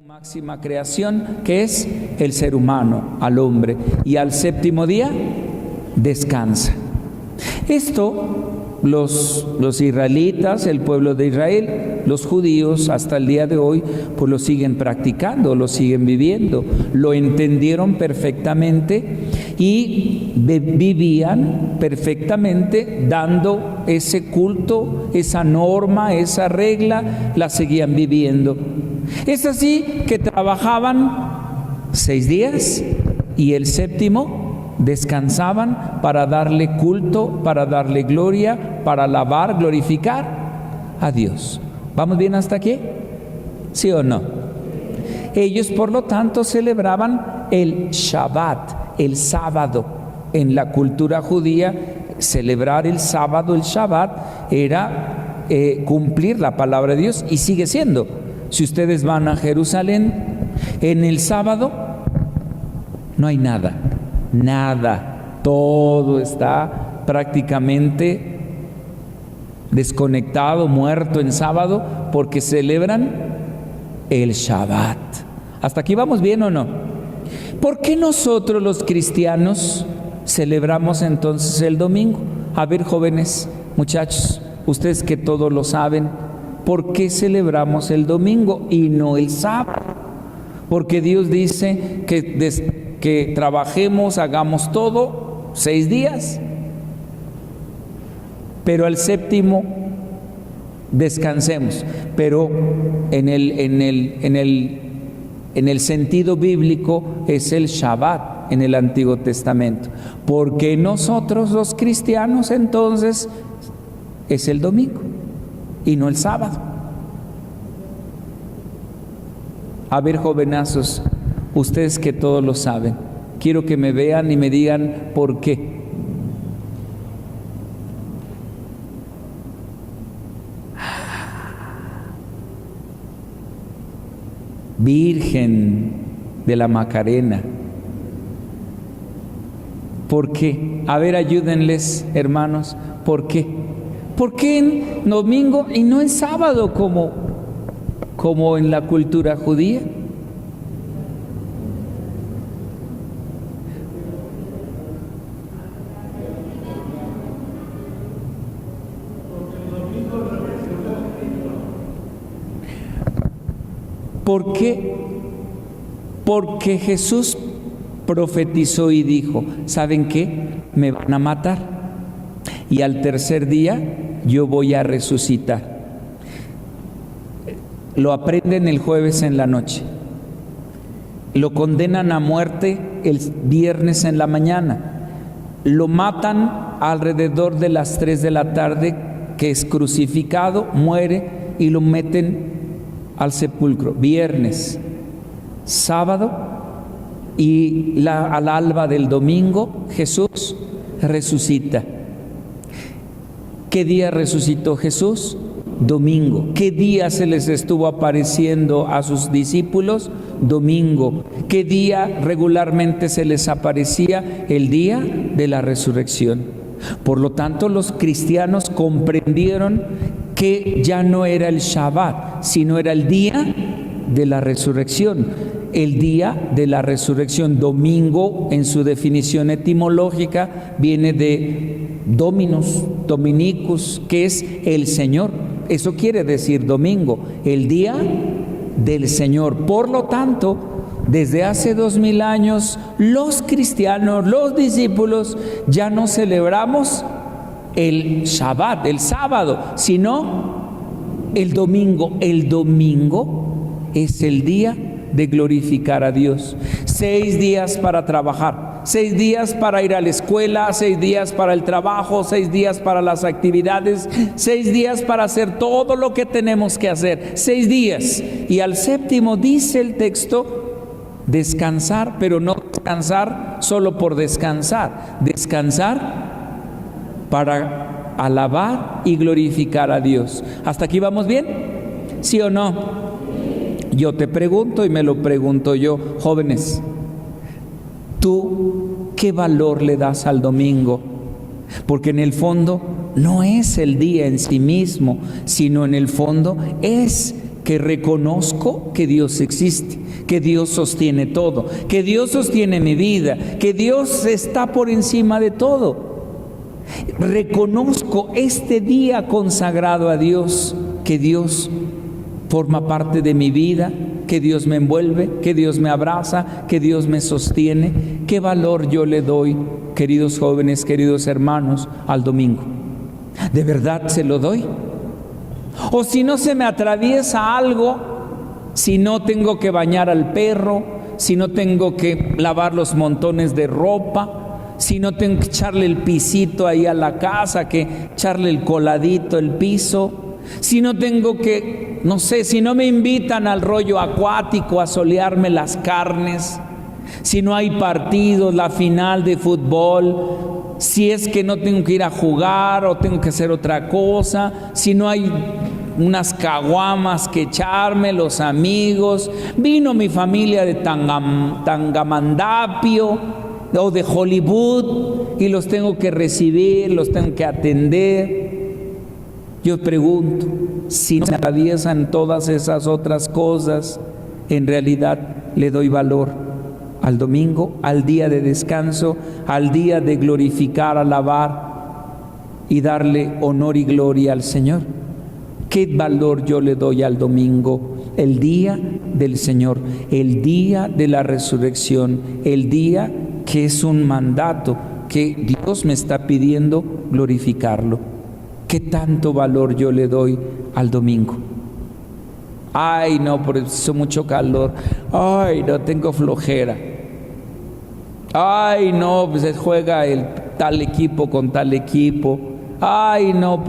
Máxima creación, que es el ser humano, al hombre, y al séptimo día descansa. Esto los israelitas, el pueblo de Israel, los judíos hasta el día de hoy, pues lo siguen practicando, lo siguen viviendo, lo entendieron perfectamente y vivían perfectamente dando ese culto, esa norma, esa regla, la seguían viviendo. Es así que trabajaban 6 días y el séptimo descansaban para darle culto, para darle gloria, para alabar, glorificar a Dios. ¿Vamos bien hasta aquí? ¿Sí o no? Ellos, por lo tanto, celebraban el Shabbat, el sábado. En la cultura judía, celebrar el sábado, el Shabbat, era cumplir la palabra de Dios, y sigue siendo. Si ustedes van a Jerusalén, en el sábado no hay nada, nada, todo está prácticamente desconectado, muerto en sábado, porque celebran el Shabbat. ¿Hasta aquí vamos bien o no? ¿Por qué nosotros los cristianos celebramos entonces el domingo? A ver, jóvenes, muchachos, ustedes que todo lo saben, ¿por qué celebramos el domingo y no el sábado? Porque Dios dice que trabajemos, hagamos todo 6 días, pero al séptimo descansemos. Pero en el sentido bíblico es el Shabbat en el Antiguo Testamento. Porque nosotros los cristianos entonces es el domingo y no el sábado. A ver, jovenazos, ustedes que todos lo saben, quiero que me vean y me digan por qué. Virgen de la Macarena. ¿Por qué? A ver, ayúdenles, hermanos, ¿por qué? ¿Por qué en domingo y no en sábado como en la cultura judía? ¿Por qué? Porque Jesús profetizó y dijo, ¿saben qué? Me van a matar. Y al tercer día yo voy a resucitar. Lo aprenden el jueves en la noche. Lo condenan a muerte el viernes en la mañana. Lo matan alrededor de las 3 de la tarde, que es crucificado, muere, y lo meten al sepulcro. Viernes, sábado, y al alba del domingo Jesús resucita. ¿Qué día resucitó Jesús? Domingo. ¿Qué día se les estuvo apareciendo a sus discípulos? Domingo. ¿Qué día regularmente se les aparecía? El día de la resurrección. Por lo tanto, los cristianos comprendieron que ya no era el Shabbat, sino era el día de la resurrección. El día de la resurrección. Domingo, en su definición etimológica, viene de Dominus, Dominicus, que es el Señor. Eso quiere decir domingo, el día del Señor. Por lo tanto, desde hace 2000 años, los cristianos, los discípulos, ya no celebramos el Shabbat, el sábado, sino el domingo. El domingo es el día de glorificar a Dios. 6 días para trabajar, 6 días para ir a la escuela, 6 días para el trabajo, 6 días para las actividades, 6 días para hacer todo lo que tenemos que hacer, 6 días. Y al séptimo dice el texto, descansar, pero no descansar solo por descansar, descansar para alabar y glorificar a Dios. ¿Hasta aquí vamos bien? ¿Sí o no? Yo te pregunto y me lo pregunto yo, jóvenes, ¿tú qué valor le das al domingo? Porque en el fondo no es el día en sí mismo, sino en el fondo es que reconozco que Dios existe, que Dios sostiene todo, que Dios sostiene mi vida, que Dios está por encima de todo. Reconozco este día consagrado a Dios, que Dios forma parte de mi vida, que Dios me envuelve, que Dios me abraza, que Dios me sostiene. ¿Qué valor yo le doy, queridos jóvenes, queridos hermanos, al domingo? ¿De verdad se lo doy? O si no se me atraviesa algo, si no tengo que bañar al perro, si no tengo que lavar los montones de ropa, si no tengo que echarle el pisito ahí a la casa, que echarle el coladito, el piso, si no tengo que, no sé, si no me invitan al rollo acuático a solearme las carnes, si no hay partidos, la final de fútbol, si es que no tengo que ir a jugar o tengo que hacer otra cosa, si no hay unas caguamas que echarme, los amigos, vino mi familia de Tangamandapio o de Hollywood y los tengo que recibir, los tengo que atender. Yo pregunto, si no me atraviesan todas esas otras cosas, ¿en realidad le doy valor al domingo, al día de descanso, al día de glorificar, alabar y darle honor y gloria al Señor? ¿Qué valor yo le doy al domingo? El día del Señor, el día de la resurrección, el día que es un mandato que Dios me está pidiendo glorificarlo. ¿Qué tanto valor yo le doy al domingo? Ay, no, por eso hizo mucho calor. Ay, no, tengo flojera. Ay, no, pues juega el tal equipo con tal equipo. Ay, no,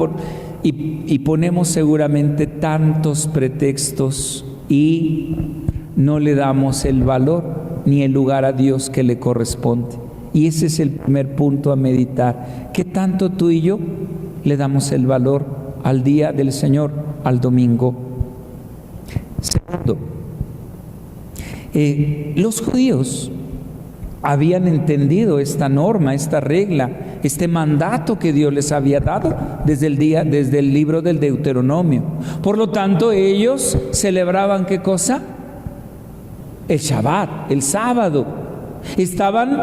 y ponemos seguramente tantos pretextos y no le damos el valor ni el lugar a Dios que le corresponde. Y ese es el primer punto a meditar. ¿Qué tanto tú y yo le damos el valor al día del Señor, al domingo? Segundo, los judíos habían entendido esta norma, esta regla, este mandato que Dios les había dado desde el libro del Deuteronomio. Por lo tanto, ellos celebraban ¿qué cosa? El Shabbat, el sábado. Estaban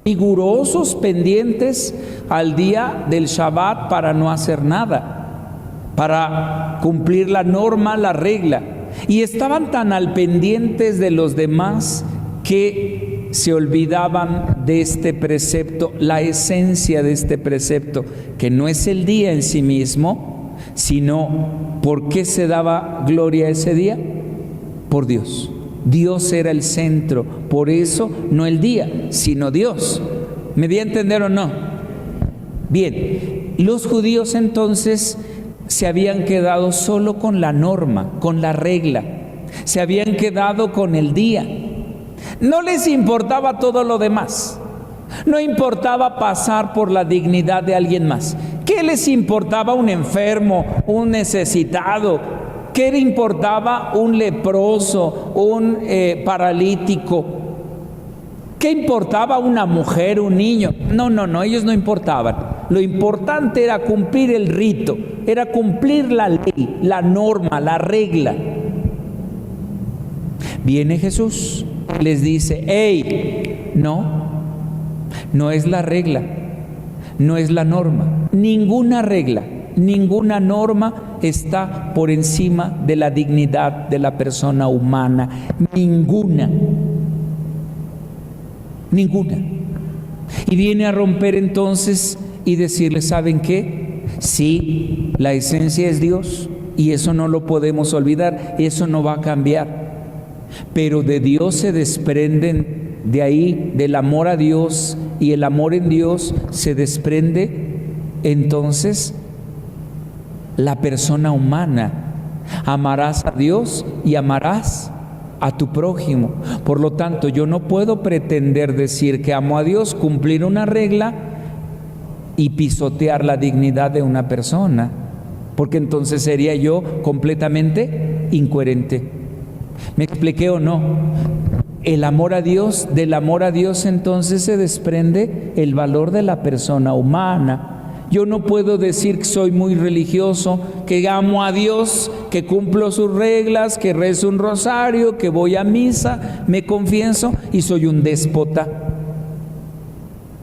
rigurosos, pendientes al día del Shabbat para no hacer nada, para cumplir la norma, la regla. Y estaban tan al pendientes de los demás que se olvidaban de este precepto, la esencia de este precepto, que no es el día en sí mismo, sino ¿por qué se daba gloria ese día? Por Dios. Dios era el centro, por eso no el día, sino Dios. ¿Me di a entender o no? Bien, los judíos entonces se habían quedado solo con la norma, con la regla, se habían quedado con el día. No les importaba todo lo demás, no importaba pasar por la dignidad de alguien más. ¿Qué les importaba un enfermo, un necesitado? ¿Qué le importaba un leproso, un paralítico? ¿Qué importaba una mujer, un niño? No, ellos no importaban. Lo importante era cumplir el rito, era cumplir la ley, la norma, la regla. Viene Jesús, les dice, ¡hey! No es la regla, no es la norma, ninguna regla, ninguna norma está por encima de la dignidad de la persona humana, ninguna. Y viene a romper entonces y decirles, ¿saben qué? Sí, la esencia es Dios y eso no lo podemos olvidar, eso no va a cambiar. Pero de Dios se desprenden, de ahí, del amor a Dios y el amor en Dios, se desprende entonces la persona humana. Amarás a Dios y amarás a tu prójimo. Por lo tanto, yo no puedo pretender decir que amo a Dios, cumplir una regla y pisotear la dignidad de una persona, porque entonces sería yo completamente incoherente. ¿Me expliqué o no? El amor a Dios, del amor a Dios entonces se desprende el valor de la persona humana. Yo no puedo decir que soy muy religioso, que amo a Dios, que cumplo sus reglas, que rezo un rosario, que voy a misa, me confieso y soy un déspota.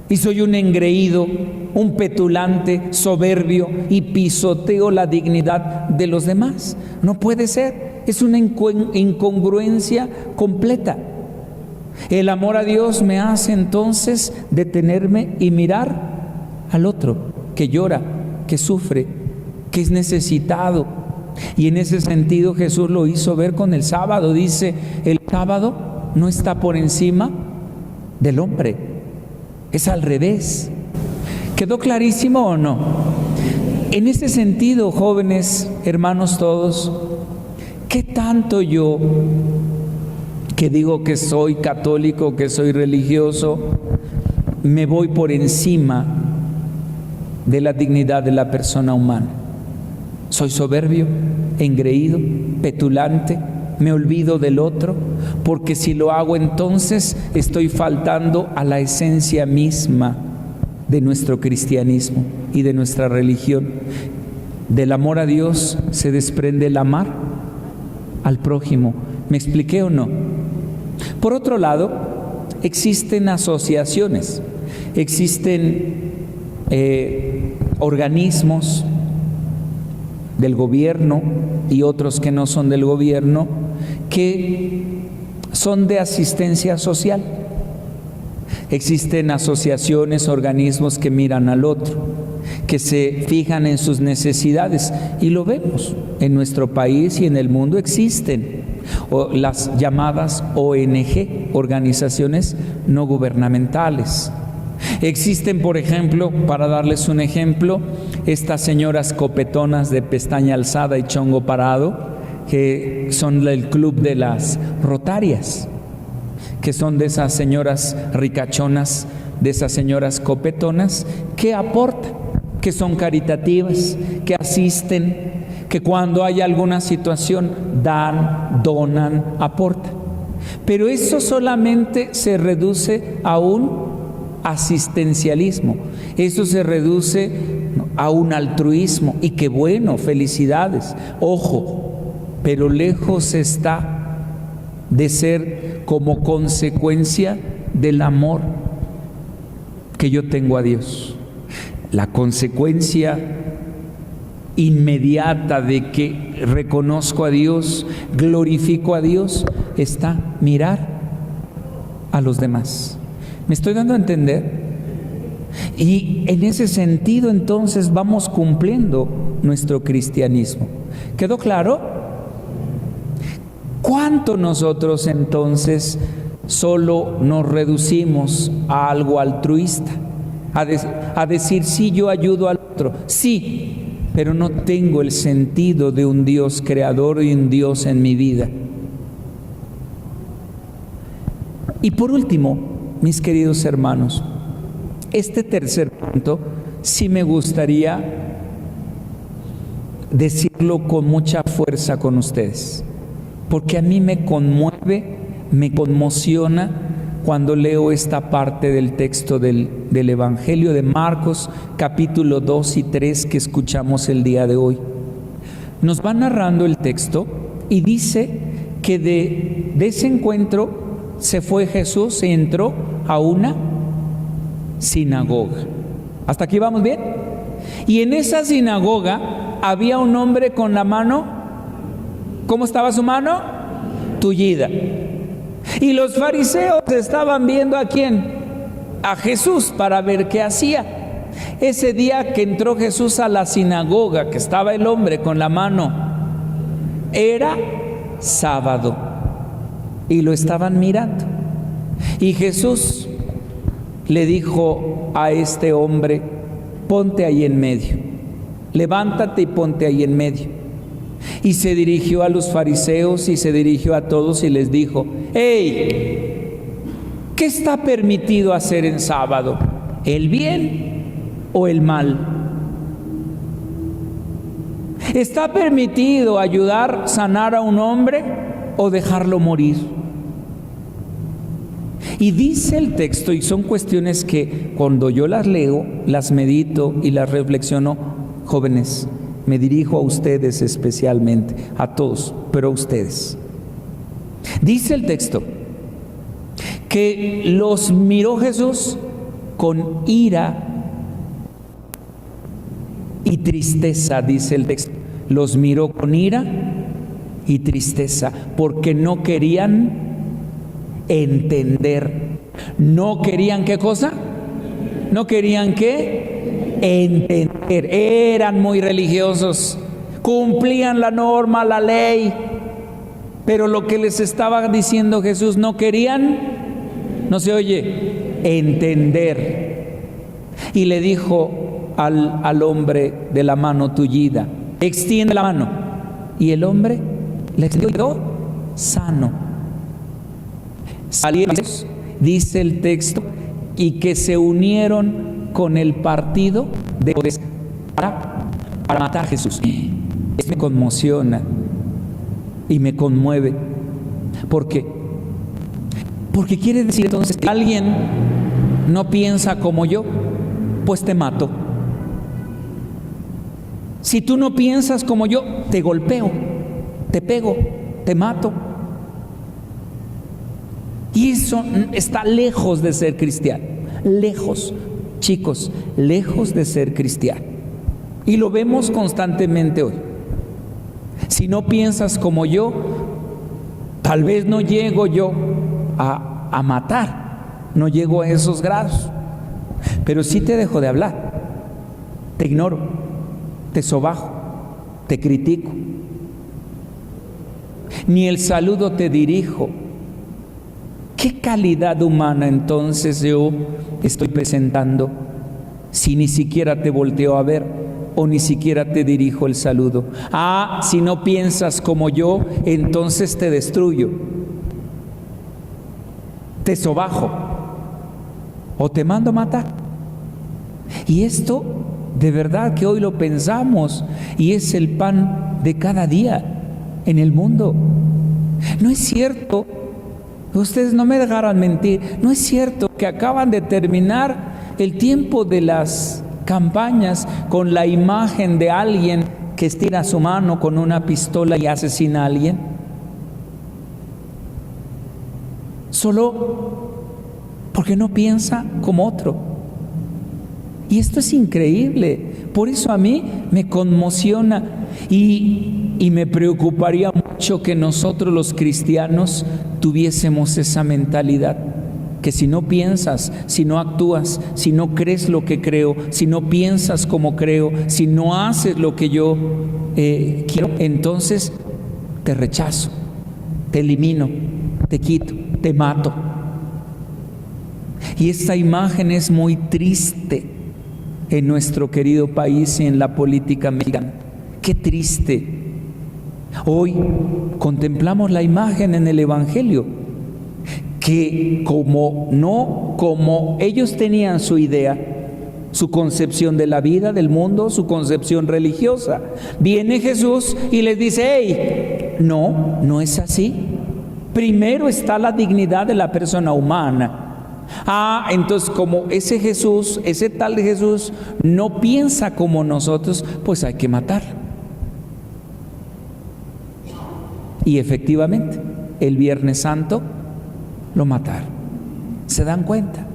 Y soy un engreído, un petulante, soberbio y pisoteo la dignidad de los demás. No puede ser, es una incongruencia completa. El amor a Dios me hace entonces detenerme y mirar al otro que llora, que sufre, que es necesitado. Y en ese sentido Jesús lo hizo ver con el sábado. Dice, el sábado no está por encima del hombre, es al revés. ¿Quedó clarísimo o no? En ese sentido, jóvenes, hermanos todos, ¿qué tanto yo, que digo que soy católico, que soy religioso, me voy por encima de la dignidad de la persona humana? Soy soberbio, engreído, petulante, me olvido del otro, porque si lo hago entonces estoy faltando a la esencia misma de nuestro cristianismo y de nuestra religión. Del amor a Dios se desprende el amar al prójimo. ¿Me expliqué o no? Por otro lado, existen asociaciones, existen organismos del gobierno y otros que no son del gobierno, que son de asistencia social. Existen asociaciones, organismos que miran al otro, que se fijan en sus necesidades, y lo vemos en nuestro país y en el mundo. Existen las llamadas ONG, organizaciones no gubernamentales. Existen, por ejemplo, para darles un ejemplo, estas señoras copetonas de pestaña alzada y chongo parado, que son el club de las Rotarias, que son de esas señoras ricachonas, de esas señoras copetonas, que aportan, que son caritativas, que asisten, que cuando hay alguna situación dan, donan, aportan. Pero eso solamente se reduce a un asistencialismo, eso se reduce a un altruismo, y qué bueno, felicidades, ojo, pero lejos está de ser como consecuencia del amor que yo tengo a Dios. La consecuencia inmediata de que reconozco a Dios, glorifico a Dios, está mirar a los demás. ¿Me estoy dando a entender? Y en ese sentido entonces vamos cumpliendo nuestro cristianismo. ¿Quedó claro? ¿Cuánto nosotros entonces solo nos reducimos a algo altruista? A decir, sí, yo ayudo al otro, sí, pero no tengo el sentido de un Dios creador y un Dios en mi vida. Y por último, mis queridos hermanos, este tercer punto sí me gustaría decirlo con mucha fuerza con ustedes, porque a mí me conmueve, me conmociona cuando leo esta parte del texto del Evangelio de Marcos, capítulo 2 y 3 que escuchamos el día de hoy. Nos va narrando el texto y dice que de ese encuentro se fue Jesús y entró a una sinagoga. ¿Hasta aquí vamos bien? Y en esa sinagoga había un hombre con la mano, ¿cómo estaba su mano? Tullida. Y los fariseos estaban viendo ¿a quién? A Jesús, para ver qué hacía. Ese día que entró Jesús a la sinagoga, que estaba el hombre con la mano, era sábado y lo estaban mirando. Y Jesús le dijo a este hombre, ponte ahí en medio, levántate y ponte ahí en medio. Y se dirigió a los fariseos y se dirigió a todos y les dijo, hey, ¿qué está permitido hacer en sábado? ¿El bien o el mal? ¿Está permitido ayudar, sanar a un hombre o dejarlo morir? Y dice el texto, y son cuestiones que cuando yo las leo, las medito y las reflexiono, jóvenes, me dirijo a ustedes especialmente, a todos, pero a ustedes. Dice el texto que los miró Jesús con ira y tristeza, dice el texto. Los miró con ira y tristeza, porque no querían entender. ¿No querían qué cosa? ¿No querían qué? Entender. Eran muy religiosos, cumplían la norma, la ley, pero lo que les estaba diciendo Jesús no querían, no se oye, entender. Y le dijo al hombre de la mano tullida, extiende la mano. Y el hombre le extendió sano. Salieron, dice el texto, y que se unieron con el partido de Herodes para matar a Jesús. Esto me conmociona y me conmueve. ¿Por qué? Porque quiere decir entonces que alguien no piensa como yo, pues te mato. Si tú no piensas como yo, te golpeo, te pego, te mato. Y eso está lejos de ser cristiano. Lejos, chicos, lejos de ser cristiano. Y lo vemos constantemente hoy. Si no piensas como yo, tal vez no llego yo a matar, no llego a esos grados, pero sí te dejo de hablar, te ignoro, te sobajo, te critico, ni el saludo te dirijo. ¿Qué calidad humana entonces yo estoy presentando si ni siquiera te volteo a ver o ni siquiera te dirijo el saludo? Ah, si no piensas como yo, entonces te destruyo, te sobajo o te mando a matar. Y esto de verdad que hoy lo pensamos y es el pan de cada día en el mundo. No es cierto, ustedes no me dejarán mentir, no es cierto que acaban de terminar el tiempo de las campañas con la imagen de alguien que estira su mano con una pistola y asesina a alguien. Solo porque no piensa como otro. Y esto es increíble. Por eso a mí me conmociona y me preocuparía mucho que nosotros los cristianos tuviésemos esa mentalidad. Que si no piensas, si no actúas, si no crees lo que creo, si no piensas como creo, si no haces lo que yo quiero, entonces te rechazo, te elimino, te quito, te mato. Y esta imagen es muy triste en nuestro querido país y en la política mexicana. Qué triste. Hoy contemplamos la imagen en el Evangelio, que como ellos tenían su idea, su concepción de la vida, del mundo, su concepción religiosa, viene Jesús y les dice: hey, no es así. Primero está la dignidad de la persona humana. Ah, entonces como ese Jesús, ese tal Jesús no piensa como nosotros, pues hay que matarlo. Y efectivamente, el Viernes Santo lo mataron. ¿Se dan cuenta?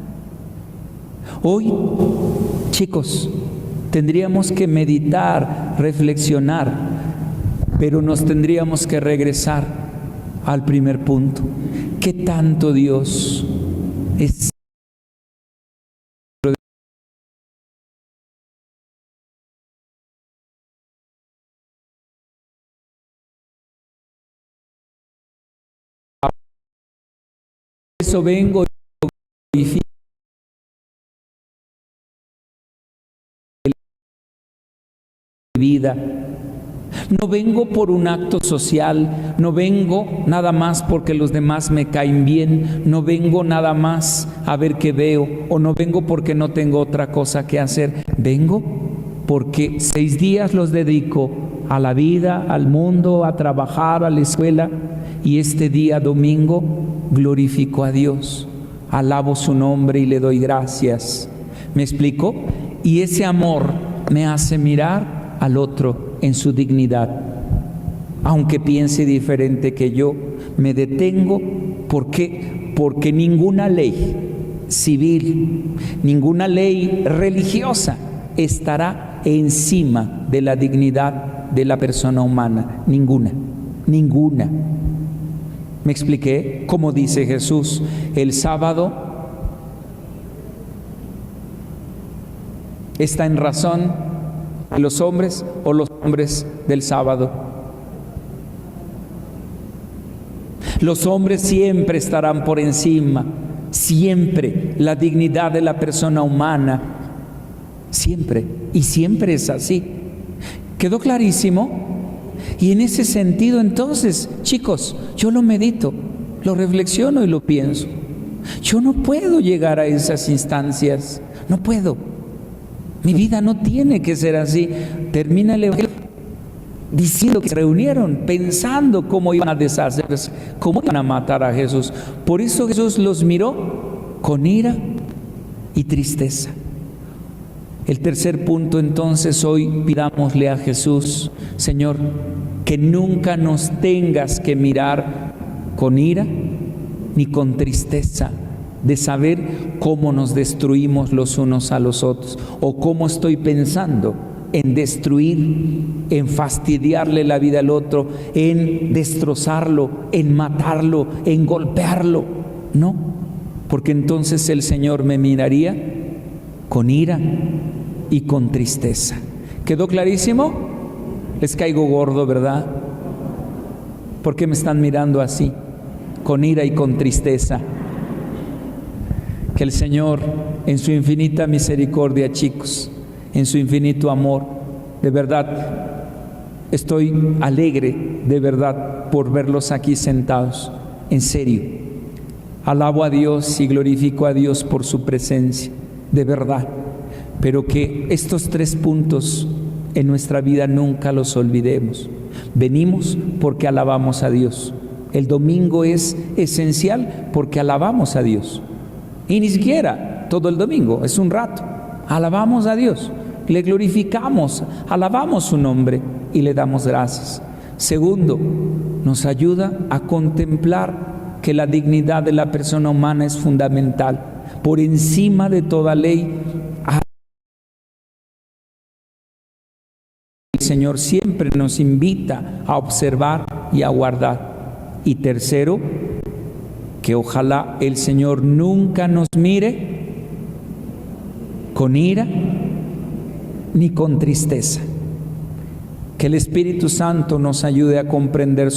Hoy, chicos, tendríamos que meditar, reflexionar, pero nos tendríamos que regresar al primer punto. ¿Qué tanto Dios es? Por eso vengo y glorifico mi vida. No vengo por un acto social, no vengo nada más porque los demás me caen bien, no vengo nada más a ver qué veo, o no vengo porque no tengo otra cosa que hacer. Vengo porque 6 días los dedico a la vida, al mundo, a trabajar, a la escuela, y este día domingo glorifico a Dios, alabo su nombre y le doy gracias. ¿Me explico? Y ese amor me hace mirar al otro en su dignidad. Aunque piense diferente que yo, me detengo. ¿Por qué? Porque ninguna ley civil, ninguna ley religiosa estará encima de la dignidad de la persona humana. Ninguna, ninguna. ¿Me expliqué? Como dice Jesús, el sábado está en razón de los hombres o los hombres del sábado. Los hombres siempre estarán por encima, siempre, la dignidad de la persona humana, siempre, y siempre es así. ¿Quedó clarísimo? Y en ese sentido, entonces, chicos, yo lo medito, lo reflexiono y lo pienso. Yo no puedo llegar a esas instancias, no puedo. Mi vida no tiene que ser así. Termina el Evangelio diciendo que se reunieron pensando cómo iban a deshacerse, cómo iban a matar a Jesús. Por eso Jesús los miró con ira y tristeza. El tercer punto, entonces, hoy pidámosle a Jesús: Señor, que nunca nos tengas que mirar con ira ni con tristeza, de saber cómo nos destruimos los unos a los otros, o cómo estoy pensando en destruir, en fastidiarle la vida al otro, en destrozarlo, en matarlo, en golpearlo. No, porque entonces el Señor me miraría con ira y con tristeza. ¿Quedó clarísimo? Les caigo gordo, ¿verdad? ¿Por qué me están mirando así? Con ira y con tristeza. Que el Señor, en su infinita misericordia, chicos, en su infinito amor, de verdad, estoy alegre, de verdad, por verlos aquí sentados, en serio. Alabo a Dios y glorifico a Dios por su presencia, de verdad. Pero que estos 3 puntos en nuestra vida nunca los olvidemos. Venimos porque alabamos a Dios. El domingo es esencial porque alabamos a Dios. Y ni siquiera todo el domingo, es un rato. Alabamos a Dios, le glorificamos, alabamos su nombre y le damos gracias. Segundo, nos ayuda a contemplar que la dignidad de la persona humana es fundamental. Por encima de toda ley, el Señor siempre nos invita a observar y a guardar. Y tercero, que ojalá el Señor nunca nos mire con ira ni con tristeza. Que el Espíritu Santo nos ayude a comprender